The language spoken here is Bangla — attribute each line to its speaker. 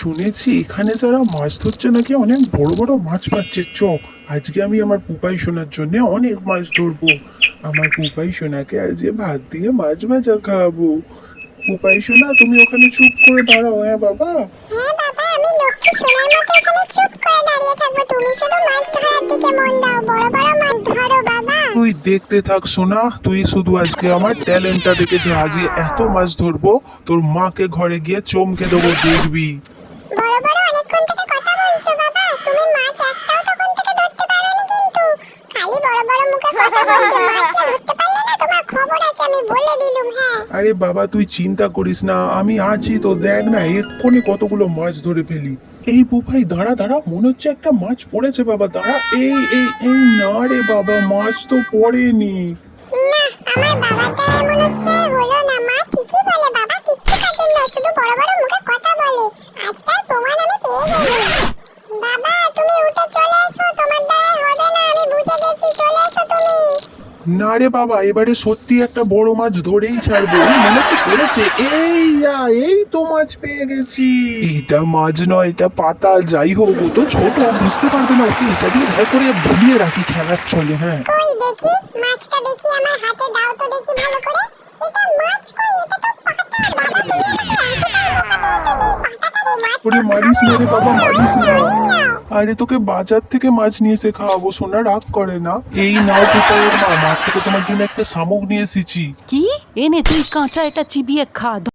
Speaker 1: শুনেছি এখানে যারা মাছ ধরছে নাকি অনেক বড় বড় মাছ পাচ্ছে। চক আজকে আমি আমার পুপাই সোনার জন্য অনেক মাছ ধরবো। আমার পুপাই সোনাকে আজকে ভাত দিয়ে মাছ ভাজা খাওয়াবো। পুপাই সোনা, তুমি ওখানে চুপ করে দাঁড়াও। হ্যাঁ বাবা।
Speaker 2: হ্যাঁ বাবা, আমি লক্ষ্মী সোনার মতো এখানে চুপ করে দাঁড়িয়ে থাকবো। তুমি শুধু মাছ ধরার দিকে মন দাও, বড় বড় মাছ ধরো বাবা।
Speaker 1: তুই দেখতে থাক সোনা, তুই শুধু আজকে আমার ট্যালেন্টটা দেখে যে আজ এত মাছ ধরবো, তোর মাকে ঘরে গিয়ে চমকে দেবো, দেখবি।
Speaker 2: বড় বড় অনেকক্ষণ থেকে কথা বলছো বাবা, তুমি মাছ একটাও তখন থেকে ধরতে পারোনি কিন্তু। খালি বড় বড় মুখে কথা বলছো, মাছ না ধরতে পারলে না তোমার খবর আছে, আমি বলে দিলুম। হ্যাঁ
Speaker 1: আরে বাবা তুই চিন্তা করিস না, আমি আছি তো, দেখ না এক্ষুনি কতগুলো মাছ ধরে ফেলি। এই বুপাই দাঁড়া দাঁড়া, মনে হচ্ছে একটা মাছ পড়েছে বাবা, দাঁড়া। এই এই এই না রে বাবা, মাছ তো পড়েনি।
Speaker 2: না, আমার বাবার দ্বারা মনে হচ্ছে আর হলো না। মা ঠিকই বলে, বাবা কিচ্ছু কাটেন না, শুধু বড় বড় মুখে কথা বলে। আজ তার প্রমাণ আমি পেয়ে গেলাম। বাবা তুমি উঠে চলে এসো, তোমার দ্বারা হবে না, আমি বুঝে গেছি, চলে এসো তুমি।
Speaker 1: না রে বাবা, এবারে সত্যি একটা বড় মাছ ধরেই ছাড়বো। এই মনে হচ্ছে পড়েছে। এই তো মাছ পেয়ে গেছি। এটা মাছ নয়, এটা পাতা। যাই হোক, ও তো ছোট, বুঝতে পারবে না। ওকে এটা দিয়ে যাই করে ভুলিয়ে রাখি খেলার চলে। হ্যাঁ
Speaker 2: কই দেখি মাছটা, দেখি আমার হাতে দাও তো দেখি ভালো করে। এটা মাছ কই? এটা তো পাতা। বাবা তুমি আমাকে এতটা বোকা পেয়েছো যে এই পাতাটা দিয়ে মাছ
Speaker 1: ওরে মারিস না রে বাবা, মারিস না।
Speaker 2: এই নাও।
Speaker 1: আরে তোকে বাজার থেকে মাছ নিয়ে এসে খাওয়াবো সোনা, রাগ করে না। এই নাও পুপাইয়ের মা, মাঠ থেকে তোমার জন্য একটা শামুক নিয়ে এসেছি।
Speaker 3: কি এনে তুই কাঁচা এটা চিবিয়ে খা।